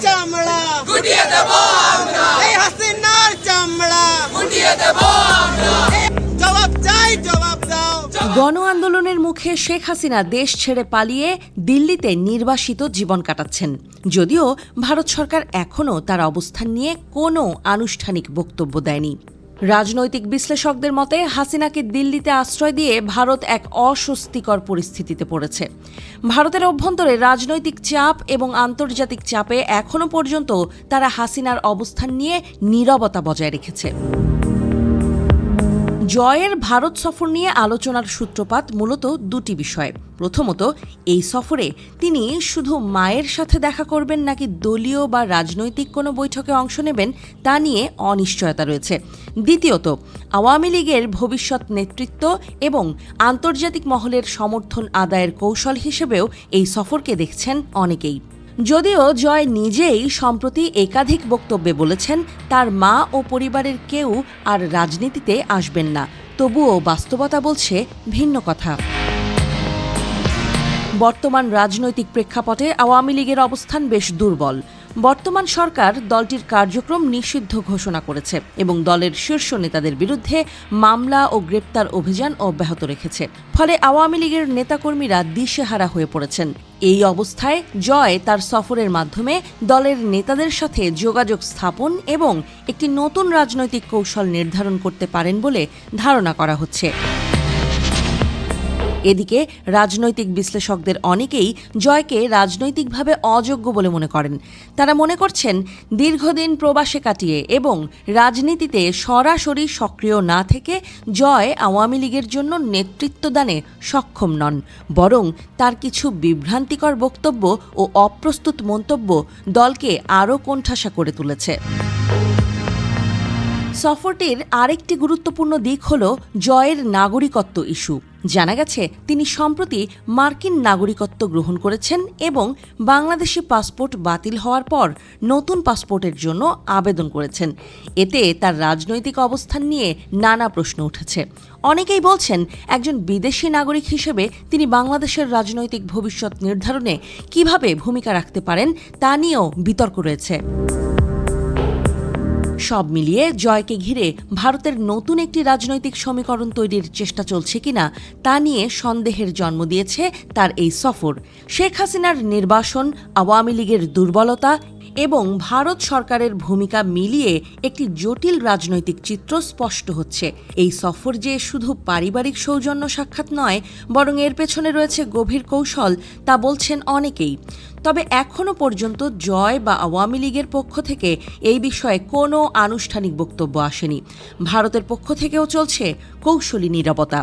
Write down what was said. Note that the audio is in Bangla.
চামড়া গুটিয়ে দেব আমরা, এই হাসিনার চামড়া গুটিয়ে দেব আমরা। জবাব চাই, জবাব দাও। গণ আন্দোলনের মুখে শেখ হাসিনা দেশ ছেড়ে পালিয়ে দিল্লিতে নির্বাসিত জীবন কাটাচ্ছেন। যদিও ভারত সরকার এখনও তার অবস্থান নিয়ে কোনো আনুষ্ঠানিক বক্তব্য দেয়নি। রাজনৈতিক বিশ্লেষকদের মতে হাসিনাকে দিল্লিতে আশ্রয় দিয়ে ভারত এক অস্বস্তিকর পরিস্থিতিতে পড়েছে। ভারতের অভ্যন্তরে রাজনৈতিক চাপ এবং আন্তর্জাতিক চাপে এখনও পর্যন্ত তারা হাসিনার অবস্থান নিয়ে নীরবতা বজায় রেখেছে। জয়ের ভারত সফর নিয়ে আলোচনার সূত্রপাত মূলত দুটি বিষয়। প্রথমত, এই সফরে তিনি শুধু মায়ের সাথে দেখা করবেন নাকি দলীয় বা রাজনৈতিক কোনো বৈঠকে অংশ নেবেন তা নিয়ে অনিশ্চয়তা রয়েছে। দ্বিতীয়ত, আওয়ামী লীগের ভবিষ্যৎ নেতৃত্ব এবং আন্তর্জাতিক মহলের সমর্থন আদায়ের কৌশল হিসেবেও এই সফরকে দেখছেন অনেকেই। যদিও জয় নিজেই সম্প্রতি একাধিক বক্তব্যে বলেছেন তার মা ও পরিবারের কেউ আর রাজনীতিতে আসবেন না, তবুও বাস্তবতা বলছে ভিন্ন কথা। বর্তমান রাজনৈতিক প্রেক্ষাপটে আওয়ামী লীগের অবস্থান বেশ দুর্বল। বর্তমান সরকার দলটির কার্যক্রম নিষিদ্ধ ঘোষণা করেছে এবং দলের শীর্ষ নেতাদের বিরুদ্ধে মামলা ও গ্রেপ্তার অভিযান অব্যাহত রেখেছে। ফলে আওয়ামী লীগের নেতাকর্মীরা দিশেহারা হয়ে পড়েছেন। এই অবস্থায় জয় তার সফরের মাধ্যমে দলের নেতাদের সাথে যোগাযোগ স্থাপন এবং একটি নতুন রাজনৈতিক কৌশল নির্ধারণ করতে পারেন বলে ধারণা করা হচ্ছে। এদিকে রাজনৈতিক বিশ্লেষকদের অনেকেই জয়কে রাজনৈতিকভাবে অযোগ্য বলে মনে করেন। তারা মনে করছেন দীর্ঘদিন প্রবাসে কাটিয়ে এবং রাজনীতিতে সরাসরি সক্রিয় না থেকে জয় আওয়ামী লীগের জন্য নেতৃত্বদানে সক্ষম নন, বরং তার কিছু বিভ্রান্তিকর বক্তব্য ও অপ্রস্তুত মন্তব্য দলকে আরও কোণঠাসা করে তুলেছে। সফরটির আরেকটি গুরুত্বপূর্ণ দিক হল জয়ের নাগরিকত্ব ইস্যু। জানা গেছে তিনি সম্প্রতি মার্কিন নাগরিকত্ব গ্রহণ করেছেন এবং বাংলাদেশি পাসপোর্ট বাতিল হওয়ার পর নতুন পাসপোর্টের জন্য আবেদন করেছেন। এতে তার রাজনৈতিক অবস্থান নিয়ে নানা প্রশ্ন উঠেছে। অনেকেই বলছেন একজন বিদেশি নাগরিক হিসেবে তিনি বাংলাদেশের রাজনৈতিক ভবিষ্যৎ নির্ধারণে কিভাবে ভূমিকা রাখতে পারেন তা নিয়েও বিতর্ক রয়েছে। সব মিলিয়ে জয়কে ঘিরে ভারতের নতুন একটি রাজনৈতিক সমীকরণ তৈরির চেষ্টা চলছে কিনা তা নিয়ে সন্দেহের জন্ম দিয়েছে তার এই সফর। শেখ হাসিনার নির্বাসন, আওয়ামী লীগের দুর্বলতা এবং ভারত সরকারের ভূমিকা মিলিয়ে একটি জটিল রাজনৈতিক চিত্র স্পষ্ট হচ্ছে। এই সফর যে শুধু পারিবারিক সৌজন্য সাক্ষাৎ নয়, বরং এর পেছনে রয়েছে গভীর কৌশল, তা বলছেন অনেকেই। তবে এখনও পর্যন্ত জয় বা আওয়ামী লীগের পক্ষ থেকে এই বিষয়ে কোনো আনুষ্ঠানিক বক্তব্য আসেনি। ভারতের পক্ষ থেকেও চলছে কৌশলী নীরবতা।